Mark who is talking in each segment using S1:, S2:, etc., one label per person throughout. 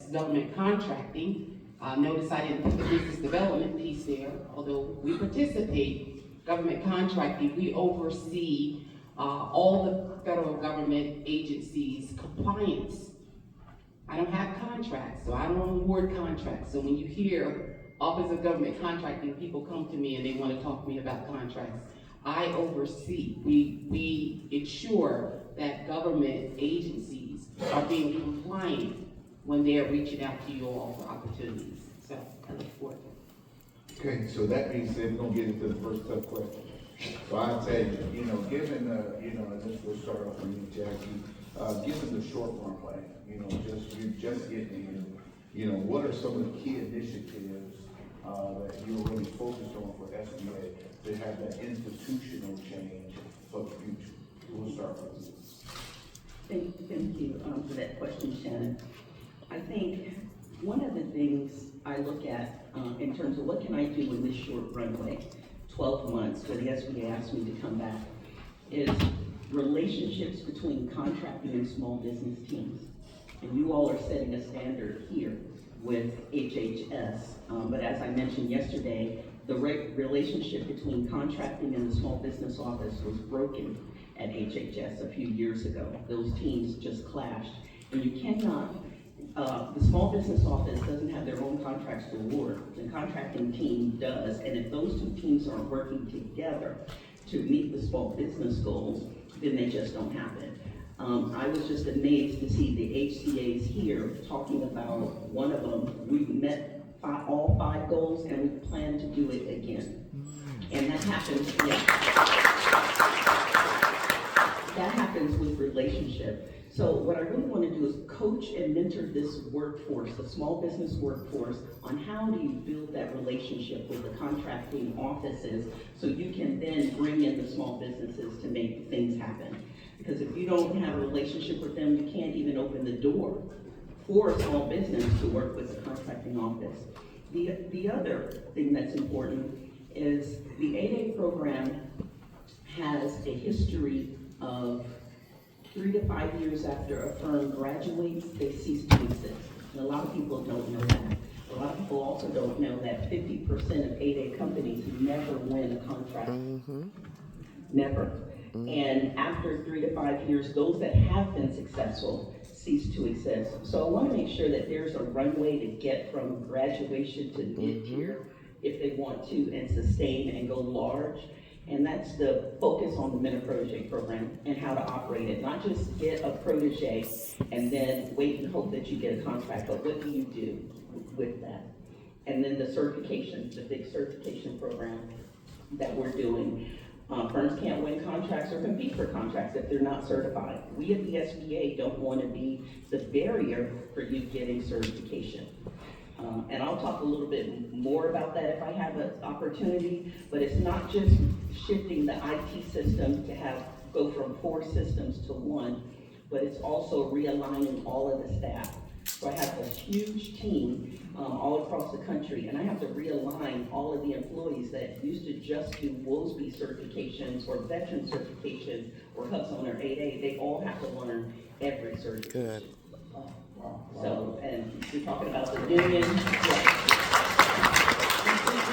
S1: government contracting. Notice I didn't put the business development piece there, although we participate. Government contracting, we oversee all the federal government agencies' compliance. I don't have contracts, so I don't award contracts. So when you hear Office of Government Contracting, people come to me and they want to talk to me about contracts. I oversee. We ensure that government agencies are being compliant when they are reaching out to you all for opportunities. So I look forward to it.
S2: Okay, so that being said, we're gonna get into the first tough question. So I tell you, given and this will start off with you, Jackie, given the short runway, you're just getting in, what are some of the key initiatives that you're really focused on for SBA to have that institutional change for the future? We'll start with you.
S3: Thank you for that question, Shannon. I think one of the things I look at in terms of what can I do in this short runway, 12 months, where the SBA asked me to come back, is relationships between contracting and small business teams. And you all are setting a standard here with HHS. But as I mentioned yesterday, the relationship between contracting and the small business office was broken at HHS a few years ago. Those teams just clashed. And you cannot, the small business office doesn't have their own contracts to award. The contracting team does. And if those two teams aren't working together to meet the small business goals, then they just don't happen. I was just amazed to see the HCAs here talking about one of them. We met all 5 goals and we plan to do it again. And that happens, that happens with relationship. So what I really want to do is coach and mentor this workforce, the small business workforce, on how do you build that relationship with the contracting offices so you can then bring in the small businesses to make things happen. Because if you don't have a relationship with them, you can't even open the door for a small business to work with the contracting office. The other thing that's important is the 8A program has a history of 3 to 5 years after a firm graduates, they cease to exist. And a lot of people don't know that. A lot of people also don't know that 50% of 8A companies never win a contract. Never. And after 3 to 5 years, those that have been successful cease to exist. So I want to make sure that there's a runway to get from graduation to mid-tier if they want to and sustain and go large. And that's the focus on the mentor protege program and how to operate it. Not just get a protege and then wait and hope that you get a contract, but what do you do with that? And then the certification, the big certification program that we're doing. Firms can't win contracts or compete for contracts if they're not certified. We at the SBA don't want to be the barrier for you getting certification. And I'll talk a little bit more about that if I have an opportunity, but it's not just shifting the IT system to go from 4 systems to 1, but it's also realigning all of the staff. So I have a huge team all across the country, and I have to realign all of the employees that used to just do WOSB certifications or veteran certifications or Hub Zone or 8A. They all have to learn every certification.
S4: Good.
S3: So, and we're talking about the union. We're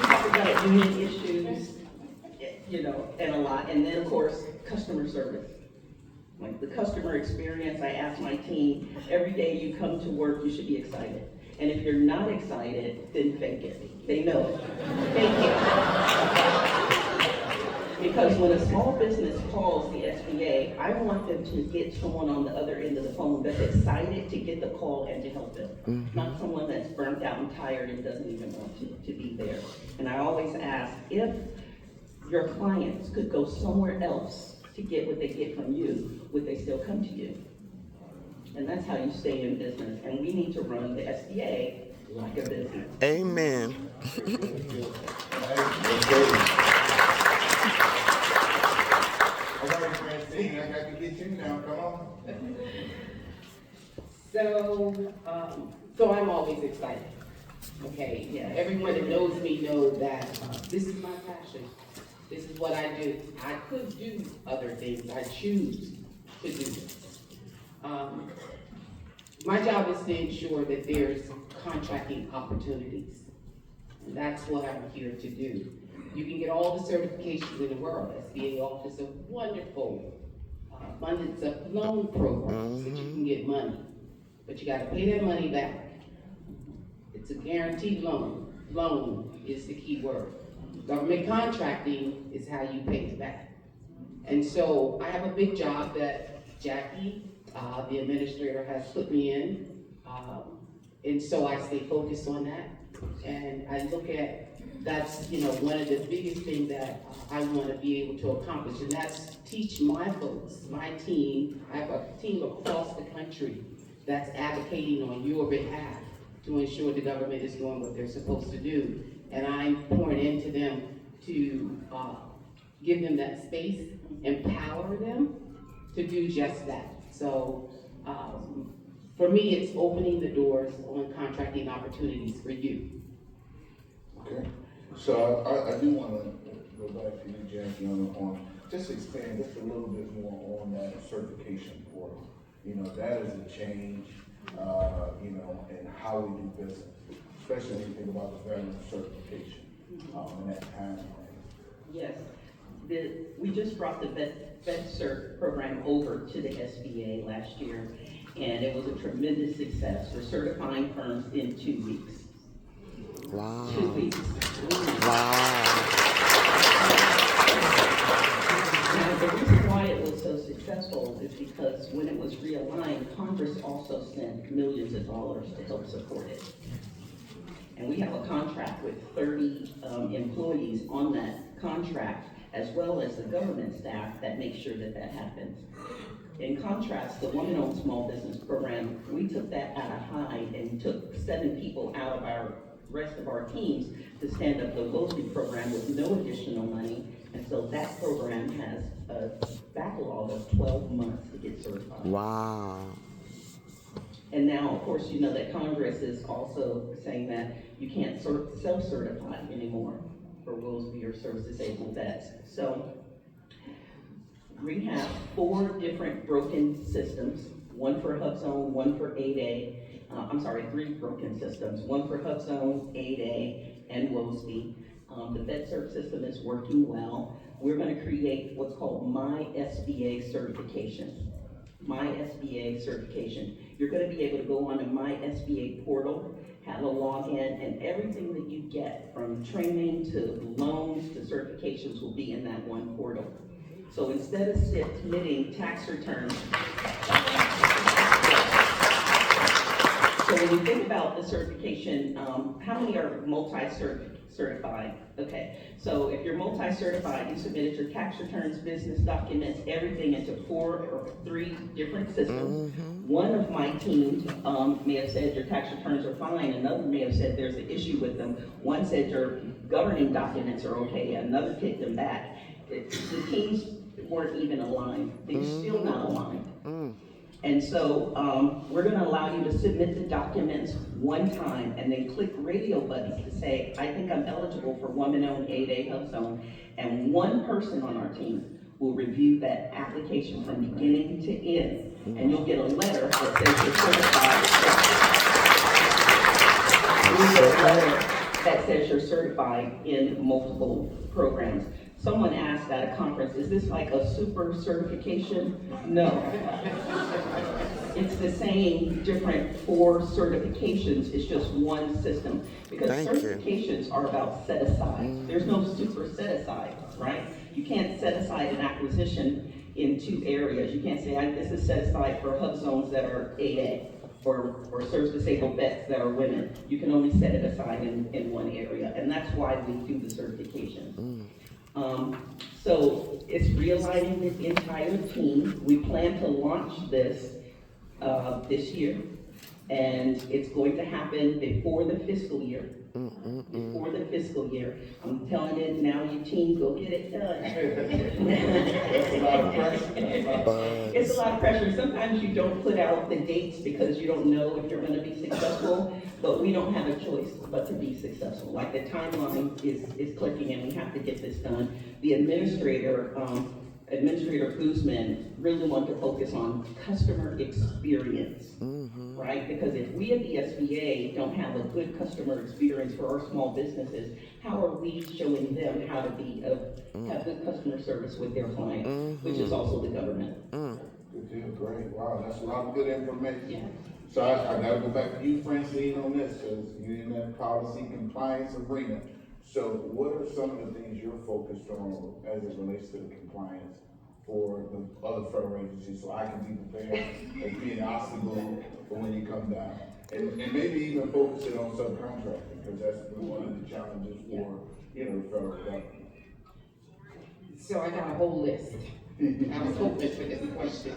S3: talking about union issues, and a lot. And then, of course, customer service. Like the customer experience, I ask my team, every day you come to work, you should be excited. And if you're not excited, then fake it. They know it. Fake it. Because when a small business calls the SBA, I want them to get someone on the other end of the phone that's excited to get the call and to help them. Not someone that's burnt out and tired and doesn't even want to be there. And I always ask, if your clients could go somewhere else to get what they get from you, would they still come to you? And that's how you stay in business. And we need to run the SBA like a business.
S4: Amen.
S2: All right, Francine, I got to get you now. Come on.
S1: So I'm always excited. Okay, yeah. Everyone that knows me knows that this is my passion. This is what I do. I could do other things. I choose to do this. My job is to ensure that there's contracting opportunities. And that's what I'm here to do. You can get all the certifications in the world. SBA offers a wonderful abundance of loan programs that you can get money. But you gotta pay that money back. It's a guaranteed loan. Loan is the key word. Government contracting is how you pay it back. And so I have a big job that Jackie, the administrator, has put me in. And so I stay focused on that. And I look at, that's, one of the biggest things that I want to be able to accomplish. And that's teach my folks, my team. I have a team across the country that's advocating on your behalf to ensure the government is doing what they're supposed to do. And I'm pouring into them to give them that space, empower them to do just that. So for me, it's opening the doors on contracting opportunities for you.
S2: Okay, so I do want to go back to you, Jackie, on just expand just a little bit more on that certification portal. That is a change, in how we do business, especially when you think about the veteran certification, and that time frame.
S3: Yes, we just brought the Vet Cert program over to the SBA last year, and it was a tremendous success. We're certifying firms in 2 weeks.
S4: Wow.
S3: 2 weeks.
S4: Wow.
S3: Now, the reason why it was so successful is because when it was realigned, Congress also sent millions of dollars to help support it. And we have a contract with 30 employees on that contract, as well as the government staff that make sure that that happens. In contrast, the woman-owned small business program, we took that out of hide and took 7 people out of our rest of our teams to stand up the WOSB program with no additional money. And so that program has a backlog of 12 months to get certified.
S4: Wow.
S3: And now, of course, you know that Congress is also saying that you can't self-certify anymore for WOSB or service-disabled vets. So we have 4 different broken systems, one for HubZone, one for 8A, 3 broken systems, one for HubZone, 8A, and WOSB. The VetCert system is working well. We're going to create what's called My SBA certification. My SBA certification. You're going to be able to go on to My SBA portal, have a login, and everything that you get from training to loans to certifications will be in that one portal. So instead of submitting tax returns, so when you think about the certification, how many are multi-certified? Okay, so if you're multi-certified, you submitted your tax returns, business documents, everything into 4 or 3 different systems. One of my team may have said your tax returns are fine, another may have said there's an issue with them. One said your governing documents are okay, another kicked them back. The teams weren't even aligned. They're still not aligned. And so we're going to allow you to submit the documents one time and then click radio buttons to say, I think I'm eligible for woman-owned 8A HubZone. And one person on our team will review that application from beginning to end. And you'll get a letter that says you're certified. You'll get a letter that says you're certified in multiple programs. Someone asked at a conference, is this like a super certification? No. It's the same, different 4 certifications, it's just one system. Because certifications are about set aside. There's no super set aside, right? You can't set aside an acquisition in 2 areas. You can't say, this is set aside for HubZones that are 8A. Or service-disabled vets that are women. You can only set it aside in one area, and that's why we do the certification. So it's realigning the entire team. We plan to launch this this year, and it's going to happen before the fiscal year. Before the fiscal year. I'm telling it now, you team, go get it done. It's a lot of pressure. Sometimes you don't put out the dates because you don't know if you're going to be successful, but we don't have a choice but to be successful. Like the timeline is clicking and we have to get this done. The administrator Administrator Guzman really want to focus on customer experience, right? Because if we at the SBA don't have a good customer experience for our small businesses, how are we showing them how to have good customer service with their clients, which is also the government?
S2: Good deal, great, wow, that's a lot of good information.
S3: Yeah.
S2: So I gotta go back to you, Francine, on this, because you're in that policy compliance arena. So what are some of the things you're focused on as it relates to the compliance for the other federal agencies, so I can be prepared as being an obstacle for when you come down? And maybe even focus it on subcontracting, because that's been one of the challenges for, the federal government.
S1: So I got a whole list. I was hoping for this question.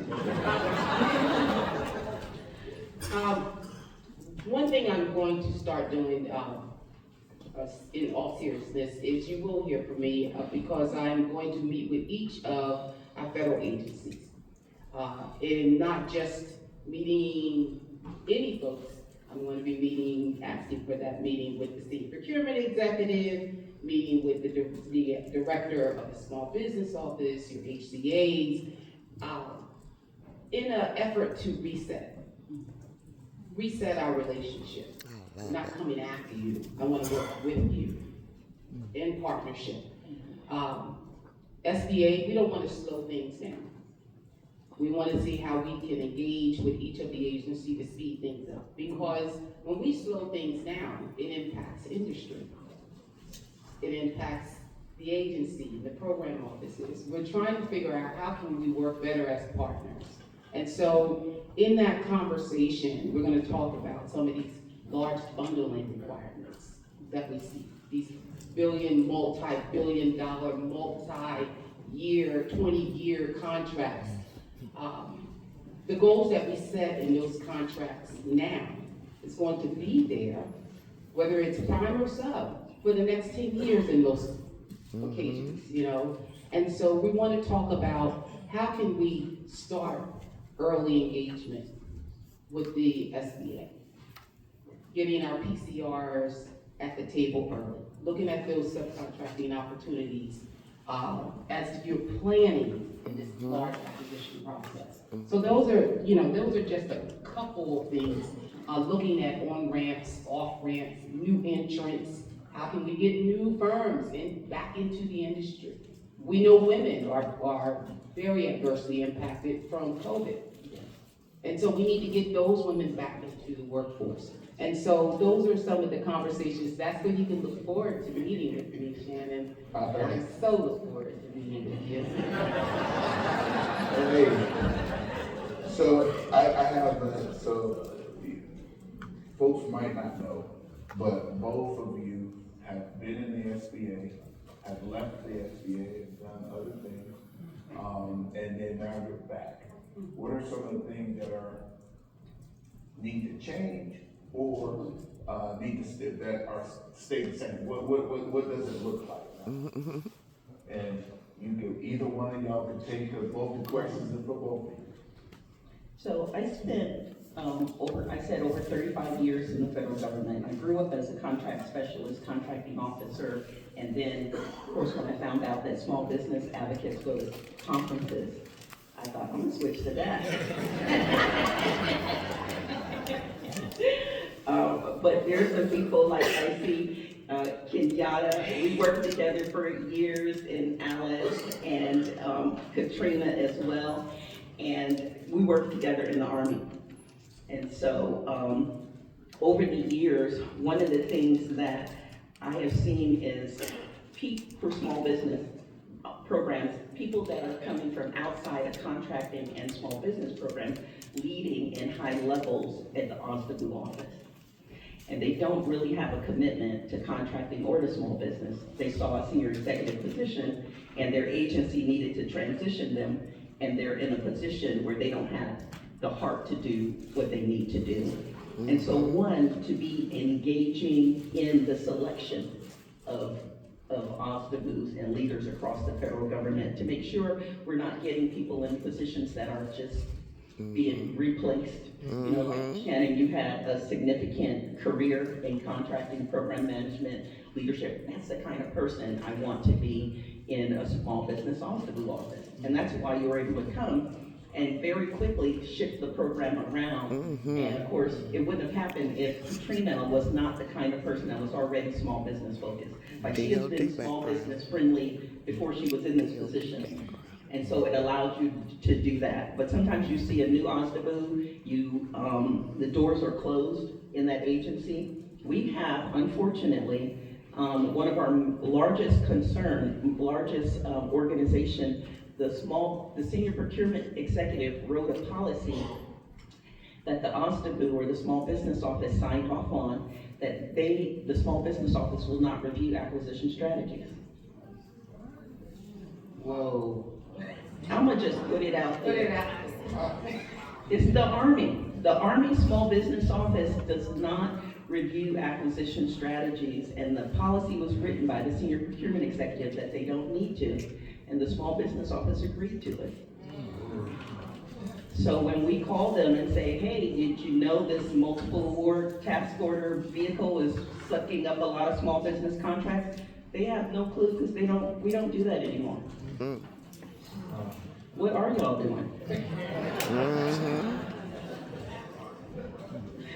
S1: One thing I'm going to start doing, in all seriousness, is you will hear from me because I'm going to meet with each of our federal agencies. And not just meeting any folks. I'm going to be asking for that meeting with the state procurement executive, meeting with the director of the small business office, your HCAs, in an effort to reset our relationship. I'm not coming after you. I want to work with you in partnership. SBA, we don't want to slow things down. We want to see how we can engage with each of the agencies to speed things up. Because when we slow things down, it impacts industry. It impacts the agency, the program offices. We're trying to figure out how can we work better as partners. And so in that conversation, we're going to talk about some of these large bundling requirements that we see. These multi-billion dollar, multi-year, 20-year contracts. The goals that we set in those contracts now is going to be there, whether it's prime or sub, for the next 10 years in most occasions, And so we want to talk about how can we start early engagement with the SBA, getting our PCRs at the table early, looking at those subcontracting opportunities as you're planning in this large acquisition process. So those are just a couple of things, looking at on-ramps, off-ramps, new entrants. How can we get new firms back into the industry? We know women are very adversely impacted from COVID. And so we need to get those women back into the workforce. And so those are some of the conversations. That's when you can look forward to meeting with me, Shannon. I so look forward to meeting with you.
S2: So I have, folks might not know, but both of you have been in the SBA, have left the SBA and done other things, and then now you're back. What are some of the things that need to change or that are stay the same? What does it look like now? And either one of y'all can take, because both the questions are for both of you.
S3: So I spent over 35 years in the federal government. I grew up as a contract specialist, contracting officer, and then, of course, when I found out that small business advocates go to conferences, I thought, I'm gonna switch to that. But there's some people like I see, Kenyatta, we worked together for years, and Alice, and Katrina as well, and we worked together in the Army. And so, over the years, one of the things that I have seen is for small business programs, people that are coming from outside of contracting and small business programs, leading in high levels at the OSDBU office. And they don't really have a commitment to contracting or to small business. They saw a senior executive position and their agency needed to transition them, and they're in a position where they don't have the heart to do what they need to do. And so to be engaging in the selection of OSDBUs and leaders across the federal government to make sure we're not getting people in positions that are just being replaced. Like Shannon, you had a significant career in contracting, program management, leadership. That's the kind of person I want to be in a small business office. And that's why you were able to come and very quickly shift the program around. And of course, it wouldn't have happened if Katrina was not the kind of person that was already small business focused. Like, she has been small business friendly before she was in this position. And so it allowed you to do that. But sometimes you see a new OSDBU, the doors are closed in that agency. We have, unfortunately, one of our largest organization, the senior procurement executive wrote a policy that the OSDBU, or the small business office, signed off on, that the small business office will not review acquisition strategies.
S1: Whoa.
S3: I'm gonna just put it out there.
S1: Put it out.
S3: It's the Army. The Army Small Business Office does not review acquisition strategies, and the policy was written by the senior procurement executive that they don't need to, and the Small Business Office agreed to it. So when we call them and say, hey, did you know this multiple award task order vehicle is sucking up a lot of small business contracts? They have no clue, because we don't do that anymore. What are y'all doing?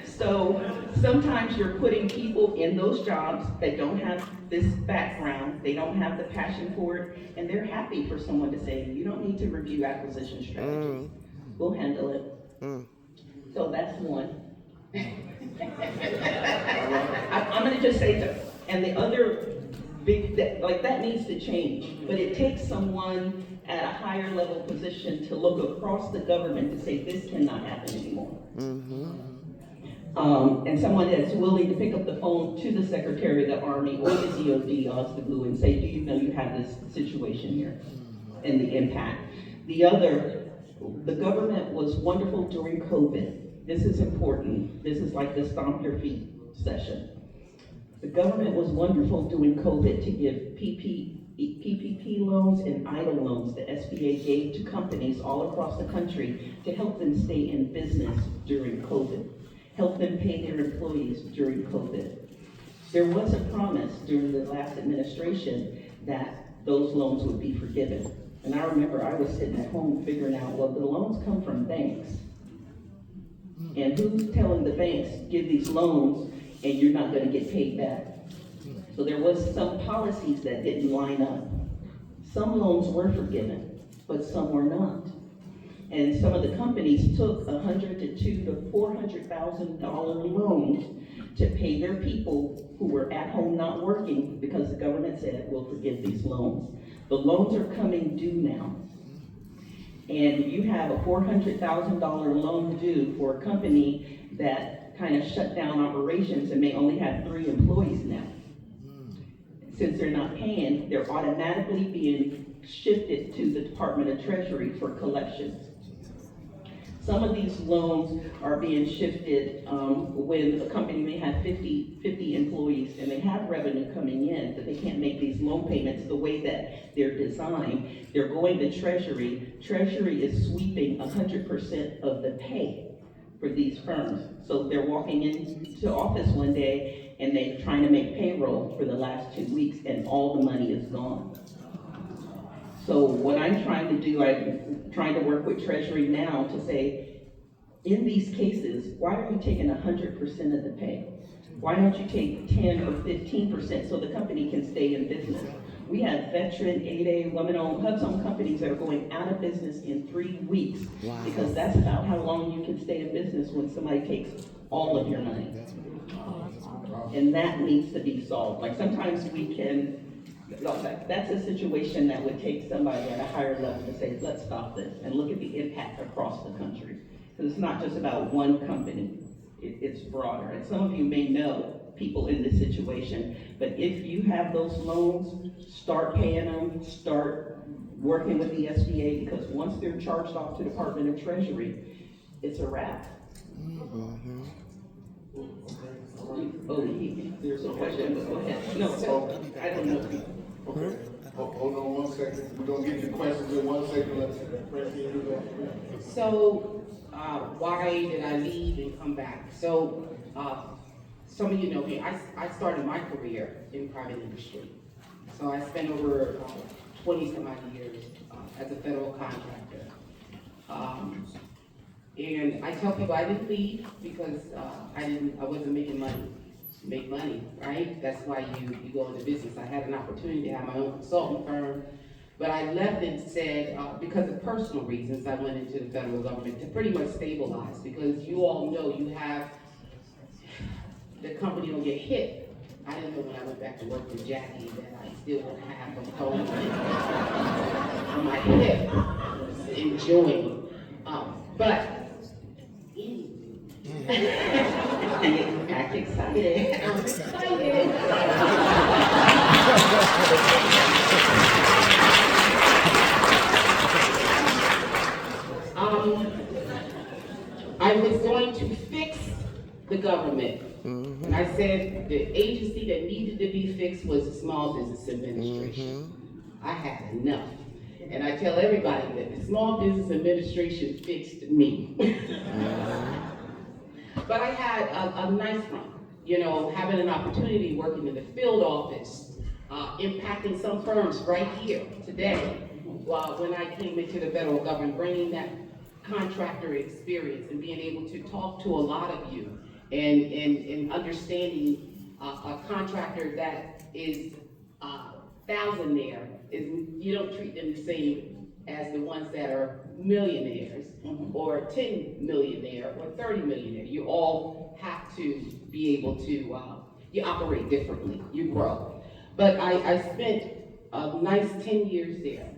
S3: So sometimes you're putting people in those jobs that don't have this background, they don't have the passion for it, and they're happy for someone to say, you don't need to review acquisition strategies. We'll handle it. So that's one. I'm gonna just say that, and the other big, that needs to change, but it takes someone at a higher level position to look across the government to say this cannot happen anymore. And someone that's willing to pick up the phone to the Secretary of the Army or the DOD, OSDBU, and say, do you know you have this situation here? And the impact. The other, the government was wonderful during COVID. This is important. This is like the stomp your feet session. The government was wonderful during COVID to give PPP loans and EIDL loans the SBA gave to companies all across the country to help them stay in business during COVID, help them pay their employees during COVID. There was a promise during the last administration that those loans would be forgiven. And I remember I was sitting at home figuring out, well, the loans come from banks. And who's telling the banks, give these loans and you're not gonna get paid back? So there was some policies that didn't line up. Some loans were forgiven, but some were not. And some of the companies took $100,000 to $400,000 loans to pay their people who were at home not working, because the government said, we'll forgive these loans. The loans are coming due now. And you have a $400,000 loan due for a company that kind of shut down operations and may only have 3 employees now. Since they're not paying, they're automatically being shifted to the Department of Treasury for collections. Some of these loans are being shifted when a company may have 50 employees and they have revenue coming in, but they can't make these loan payments the way that they're designed. They're going to Treasury. Treasury is sweeping 100% of the pay for these firms. So they're walking into office one day and they're trying to make payroll for the last 2 weeks and all the money is gone. So what I'm trying to do, I'm trying to work with Treasury now to say, in these cases, why are you taking 100% of the pay? Why don't you take 10 or 15% so the company can stay in business? We have veteran, 8A, women-owned, HUBs-owned companies that are going out of business in 3 weeks. Wow. Because that's about how long you can stay in business when somebody takes all of your money. And that needs to be solved. Like sometimes we can, that's a situation that would take somebody at a higher level to say, let's stop this and look at the impact across the country. Because it's not just about one company, it's broader. And some of you may know people in this situation, but if you have those loans, start paying them, start working with the SBA, because once they're charged off to the Department of Treasury, it's a wrap. Oh, there's a question, but go ahead. No, I don't know.
S2: Okay, hold on 1 second. We're gonna get to questions in 1 second. Let's do that.
S1: So, why did I leave and come back? So, some of you know me, I started my career in private industry. So I spent over 20-some odd years as a federal contractor. And I tell people I didn't leave because I wasn't making money. Make money, right? That's why you go into business. I had an opportunity to have my own consulting firm, but I left and said, because of personal reasons, I went into the federal government to pretty much stabilize, because you all know you have, the company will get hit. I didn't know when I went back to work with Jackie that I still would have a cold on my hip, enjoying, but
S3: Act excited.
S1: I'm excited. I was going to fix the government. And I said the agency that needed to be fixed was the Small Business Administration. I had enough. And I tell everybody that the Small Business Administration fixed me. But I had a nice run, you know, having an opportunity working in the field office, impacting some firms right here today. When I came into the federal government, bringing that contractor experience and being able to talk to a lot of you and understanding a contractor that is thousandaire, you don't treat them the same as the ones that are millionaires or 10 millionaire or 30 millionaire. You all have to be able to, you operate differently, you grow. But I spent a nice 10 years there.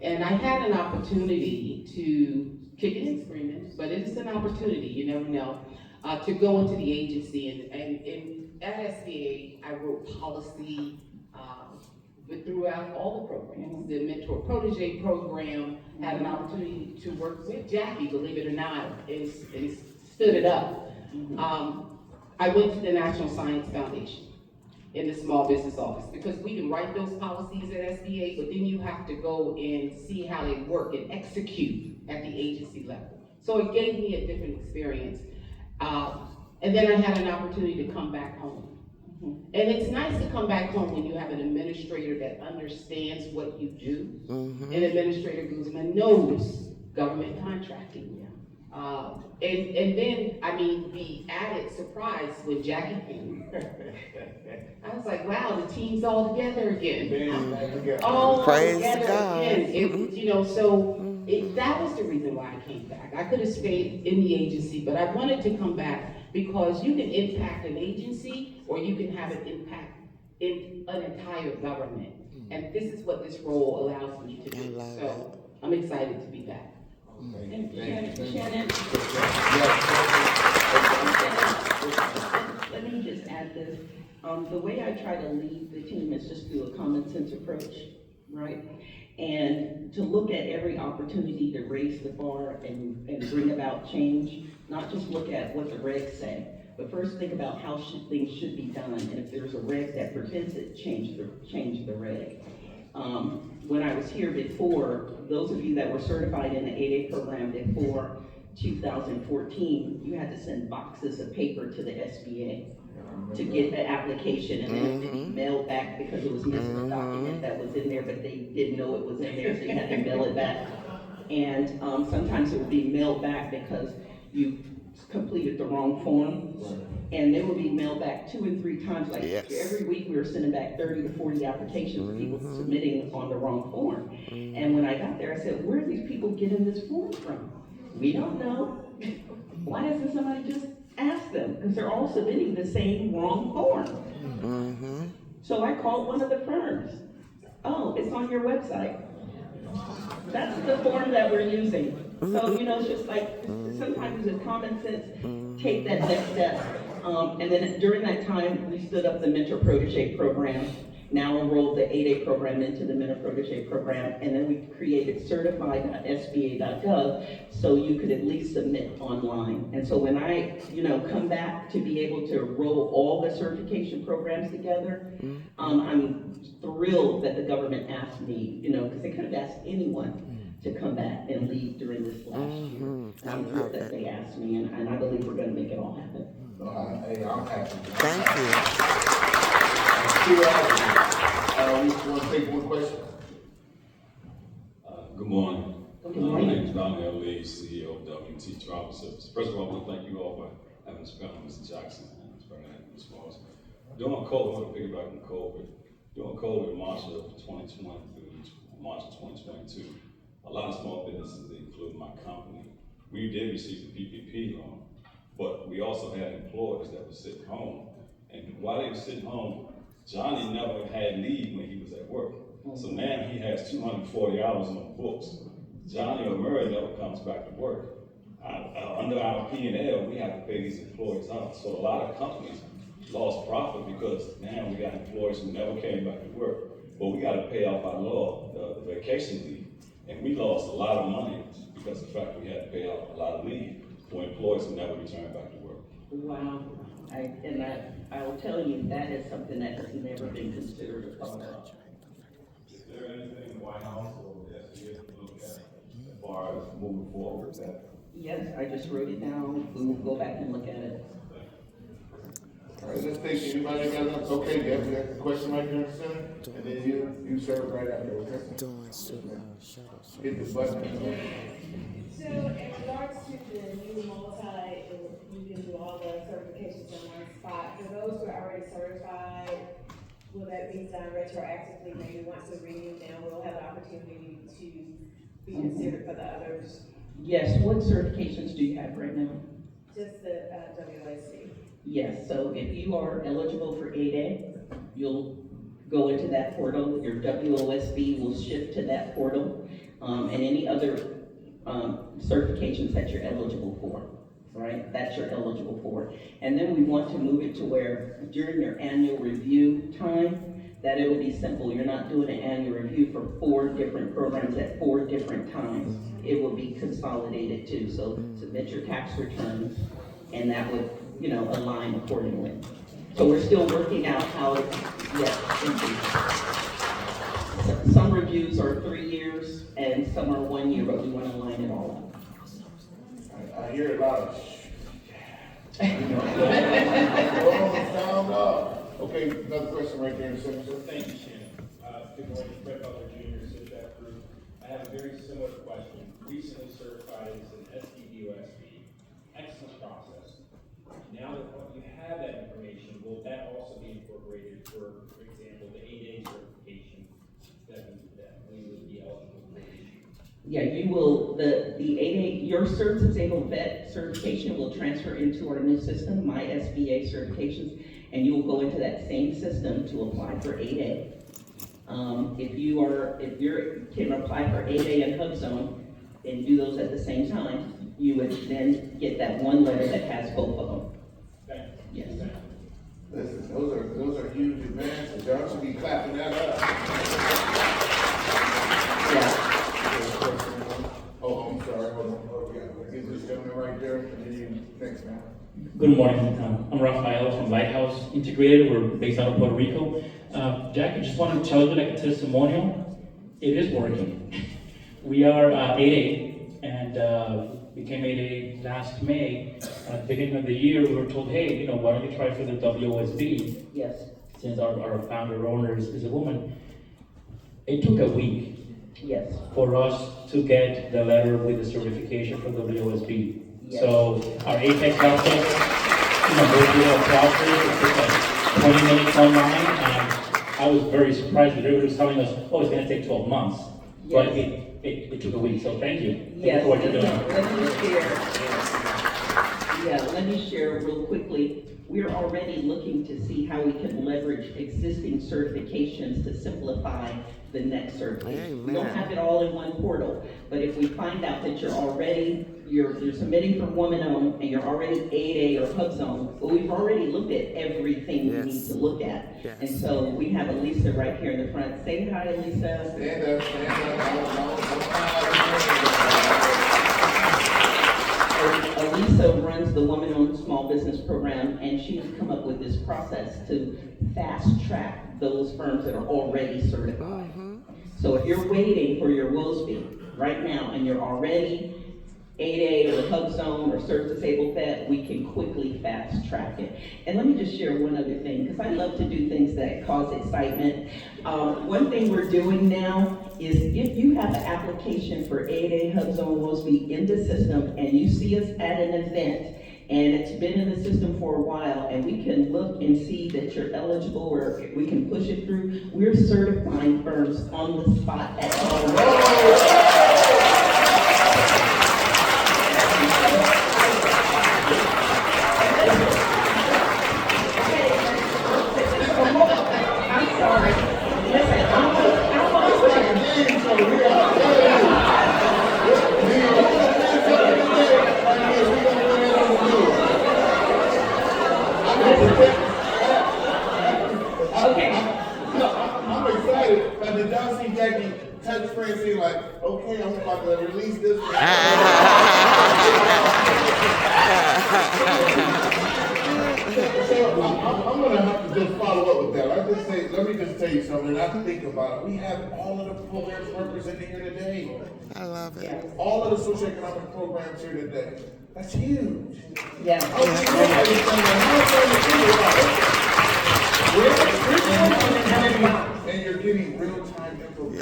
S1: And I had an opportunity to, kicking and screaming, but it is an opportunity, you never know, to go into the agency. And at SBA, I wrote policy, but throughout all the programs, the mentor protege program, had an opportunity to work with Jackie, believe it or not, and stood it up. I went to the National Science Foundation in the Small Business Office, because we can write those policies at SBA, but then you have to go and see how they work and execute at the agency level. So it gave me a different experience. And then I had an opportunity to come back home. And it's nice to come back home when you have an administrator that understands what you do. An administrator Guzman knows government contracting. And then, I mean, the added surprise when Jackie came. I was like, wow, the team's all together again. All
S4: Praise
S1: together
S4: God.
S1: again. It, you know, so that was the reason why I came back. I could have stayed in the agency, but I wanted to come back because you can impact an agency or you can have an impact in an entire government. And this is what this role allows me to do. So I'm excited to be back.
S3: And Shannon, let me just add this. The way I try to lead the team is just through a common sense approach, right? And to look at every opportunity to raise the bar and bring about change, not just look at what the regs say, but first think about how things should be done. And if there's a reg that prevents it, change the reg. When I was here before, those of you that were certified in the 8A program before 2014, you had to send boxes of paper to the SBA to get the application, and then it would be mailed back because it was missing a document that was in there, but they didn't know it was in there, so you had to mail it back. And sometimes it would be mailed back because you completed the wrong form. And they would be mailed back 2 and 3 times. Like every week we were sending back 30 to 40 applications of people submitting on the wrong form. And when I got there, I said, where are these people getting this form from? We don't know. Why doesn't somebody just ask them? Because they're all submitting the same wrong form. So I called one of the firms. Oh, it's on your website. That's the form that we're using. So, you know, it's just like, sometimes it's common sense, take that next step. And then during that time, we stood up the Mentor Protege program, now enrolled the 8A program into the Mentor Protege program, and then we created certified.sba.gov so you could at least submit online. And so when I, you know, come back to be able to roll all the certification programs together, I'm thrilled that the government asked me, you know, because they could have asked anyone to come back and lead during this last year. I'm thrilled that they asked me, and I believe we're going to make it all happen.
S2: Hey, I'm happy.
S4: Thank you.
S2: We want to take one question.
S5: Appointee Travel Service. First of all, I want to thank you all for having us come, Mr. Jackson and Ms. Burnette and Ms. Morris. During COVID, I want to piggyback on COVID. During COVID, March of 2020 through March of 2022, a lot of small businesses, including my company, we did receive the PPP loan, but we also had employees that were sitting home. And while they were sitting home, Johnny never had leave when he was at work. So now he has 240 hours on the books. Johnny or Murray never comes back to work. Under our P&L, we have to pay these employees out. So a lot of companies lost profit because now we got employees who never came back to work. But we got to pay off our law, the vacation leave. And we lost a lot of money because of the fact we had to pay out a lot of leave for employees who never returned back to work.
S3: Wow. I will tell you, that is something that has never been considered a thought of.
S5: Is there anything the White House or the SBA can look at as far as moving forward with that?
S3: Yes, I just wrote it down. We will go back and look at it.
S2: All right, let's take anybody got enough. Okay, Deb, you got a question right there in the center, and then you serve right after. Okay.
S4: Doing shuttles.
S2: Hit the button.
S6: So in regards to the new multi, you can do all the certifications in one spot. For those who are already certified, will that be done retroactively? Maybe once we renew them, we'll have the opportunity to be considered for the others.
S3: Yes, what certifications do you have right now?
S6: Just the WSC.
S3: Yes, so if you are eligible for 8A, you'll go into that portal. Your WOSB will shift to that portal, and any other certifications that you're eligible for, right? That you're eligible for. And then we want to move it to where during your annual review time, that it will be simple. You're not doing an annual review for 4 different programs at 4 different times. It will be consolidated too. So submit your tax returns, and that would, align accordingly. So we're still working out how to, some reviews are 3 years and some are 1 year, but we want to line it all up.
S2: I hear a lot of sound up. Okay, another question right there in the center, sir.
S7: Thank you, Shannon. Good morning, Fred Butler Jr., Sit Group. I have a very similar question. Recently certified as an SDVOSB. Excellent process. Now that you have that information, will that also be incorporated for example, the 8A certification that we would be eligible for?
S3: Yeah, you will, the 8A, your Certs Disabled Vet certification will transfer into our new system, My SBA certifications, and you will go into that same system to apply for 8A. If you can apply for 8A and HubZone and do those at the same time, you would then get that one letter that has both of them.
S7: Thank you.
S3: Yes.
S2: Listen, those are huge advances. Y'all should be clapping that up.
S3: Yeah.
S2: Oh, I'm sorry. Hold on. Get this gentleman right there, and then you next, man.
S8: Good morning. I'm Rafael from Lighthouse Integrated. We're based out of Puerto Rico. Jack, I just wanted to tell you like a testimonial. It is working. We are 8A and became 8A last May. At the beginning of the year, we were told, hey, why don't you try for the WOSB?
S3: Yes.
S8: Since our founder owner is a woman. It took a week.
S3: Yes.
S8: For us to get the letter with the certification for WOSB.
S3: Yes.
S8: So our Apex process, go through our process. It took like 20 minutes online, and I was very surprised that everybody was telling us, oh, it's going to take 12 months.
S3: Yes.
S8: But it took a week, so thank you. Thank
S3: Yes.
S8: you for what you're doing.
S3: Let me share real quickly. We're already looking to see how we can leverage existing certifications to simplify the next certification. We don't have it all in one portal, but if we find out that you're submitting for woman-owned and you're already 8A or HubZone, well, we've already looked at everything we need to look at.
S4: Yes.
S3: And so we have Elisa right here in the front. Say hi, Elisa.
S2: Stand up,
S3: Elisa runs the Woman-Owned Small Business Program, and she's come up with this process to fast-track those firms that are already certified. So if you're waiting for your WOSB right now, and you're already 8A or HubZone or Certs Disabled Vet, we can quickly fast-track it. And let me just share one other thing, because I love to do things things that cause excitement. One thing we're doing now is if you have an application for 8A Hub Zone Mosby in the system and you see us at an event and it's been in the system for a while and we can look and see that you're eligible or we can push it through, we're certifying firms on the spot at I'm sorry. Listen, I'm okay.
S2: I'm excited, but did y'all see Jackie touch Francine like, okay, I'm about to release this one. So I'm gonna have to just follow up with that. Let me just tell you something, and I think about it. We have all of the programs represented here today.
S4: I love it.
S2: All of the socioeconomic programs here today. That's huge.
S3: Yeah.
S2: And you're getting real-time information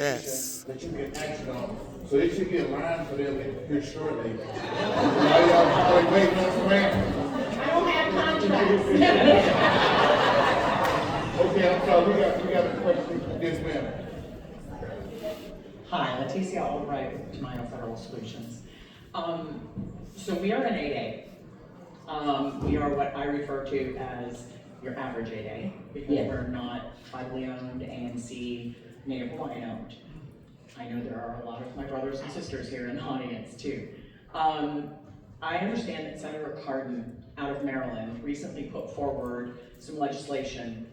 S2: that you can action on. So it should be a line for them here shortly. Now y'all probably waiting on some answers.
S1: I don't have contracts.
S2: Okay, I'm sorry, we got a question. Yes, ma'am.
S9: Hi, Leticia Albright with Tamayo Federal Solutions. So we are an 8A. We are what I refer to as your average 8A because we're not tribally owned, ANC, Native Hawaiian owned. I know there are a lot of my brothers and sisters here in the audience too. I understand that Senator Cardin out of Maryland recently put forward some legislation.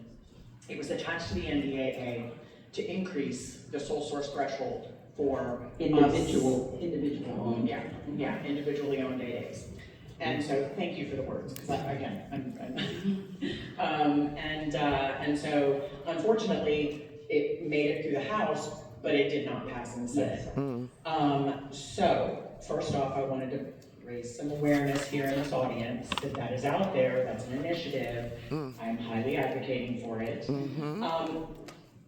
S9: It was attached to the NDAA to increase the sole source threshold for
S3: individual owned.
S9: Yeah, individually owned 8As. And so thank you for the words, because and so unfortunately it made it through the House, but it did not pass in the Senate. So first off, I wanted to raise some awareness here in this audience that is out there. That's an initiative. I'm highly advocating for it.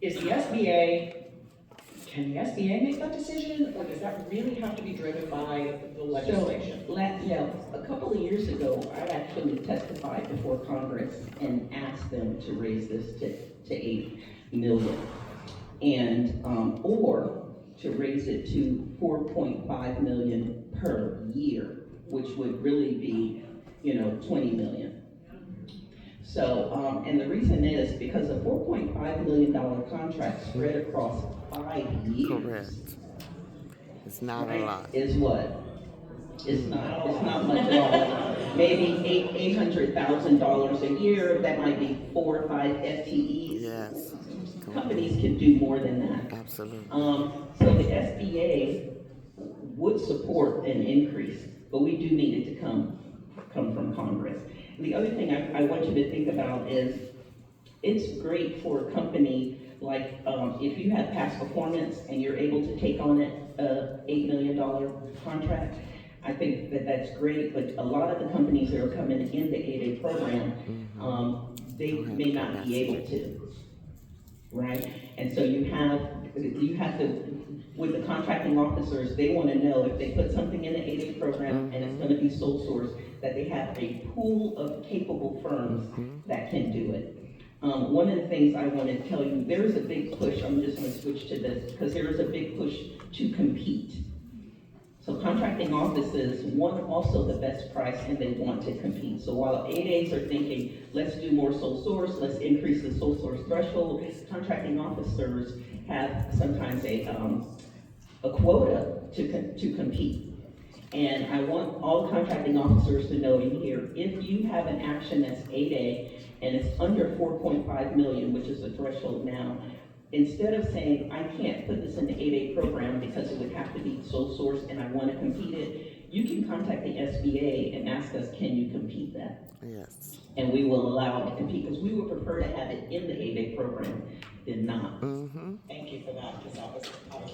S9: Is the SBA? Can the SBA make that decision, or does that really have to be driven by the legislation?
S3: So, a couple of years ago, I actually testified before Congress and asked them to raise this to 8 million, and or to raise it to 4.5 million per year, which would really be, 20 million. So, and the reason is because a $4.5 million contract spread across 5 years.
S4: Correct. It's not a lot.
S3: Is what? It's not much at all. Maybe $800,000 a year. That might be 4 or 5 FTEs.
S4: Yes.
S3: Companies can do more than that.
S4: Absolutely.
S3: So the SBA would support an increase, but we do need it to come from Congress. And the other thing I want you to think about is it's great for a company like if you have past performance and you're able to take on an $8 million contract. I think that's great, but a lot of the companies that are coming in the 8A program, they may not be able to, right? And so you have to, with the contracting officers, they want to know if they put something in the 8A program and it's going to be sole source, that they have a pool of capable firms that can do it. One of the things I want to tell you, there is a big push, I'm just going to switch to this, because there is a big push to compete. So contracting offices want also the best price and they want to compete. So while 8As are thinking, let's do more sole source, let's increase the sole source threshold, contracting officers have sometimes a quota to compete. And I want all contracting officers to know in here, if you have an action that's 8A and it's under 4.5 million, which is the threshold now, instead of saying, I can't put this in the 8A program because it would have to be sole source and I want to compete it, you can contact the SBA and ask us, can you compete that?
S4: Yes.
S3: And we will allow it to compete, because we would prefer to have it in the 8A program than not.
S9: Thank you for that, because I was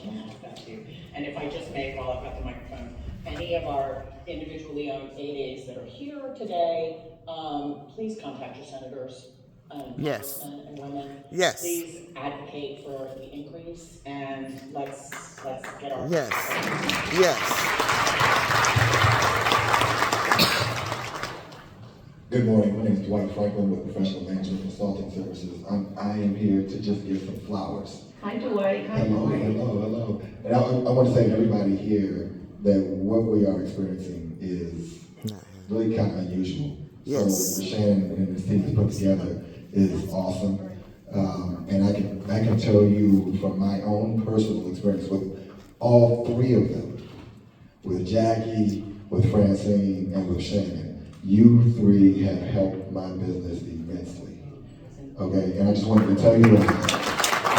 S9: going to ask that too. And if I just may, while I've got the microphone, any of our individually owned 8As that are here today, please contact your senators.
S4: Yes.
S9: congressmen and women.
S4: Yes.
S9: Please advocate for the increase and let's get our.
S4: Yes. Yes.
S10: Good morning, my name is Dwight Franklin with Professional Management Consulting Services. I am here to just give some flowers.
S3: Hi, Dwight. Hi,
S10: Hello,
S3: Dwight.
S10: hello. And I want to say to everybody here that what we are experiencing is really kind of unusual.
S4: Yes.
S10: So what Shannon and the team has put together is awesome. And I can tell you from my own personal experience with all three of them, with Jackie, with Francine, and with Shannon, you three have helped my business immensely. Okay, and I just wanted to tell you that.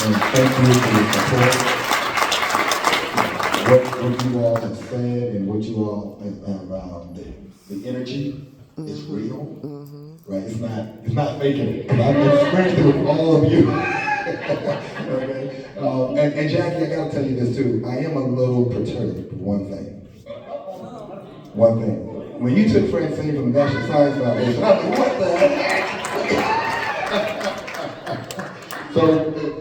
S10: And thank you for your support. What you all have said and what you all have, the energy is real, right? It's not faking it. Because I've experienced it with all of you. Okay? And Jackie, I gotta tell you this too. I am a little perturbed for one thing. When you took Francine from the National Science Foundation, I was like, what the heck? So,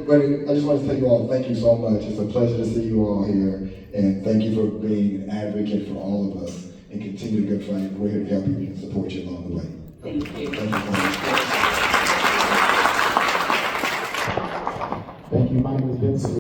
S10: but I just want to tell you all, thank you so much. It's a pleasure to see you all here. And thank you for being an advocate for all of us and continue the good fight. We're here to help you and support you along the way.
S3: Thank you.
S10: Thank you so much. Thank you, my name is Vincent.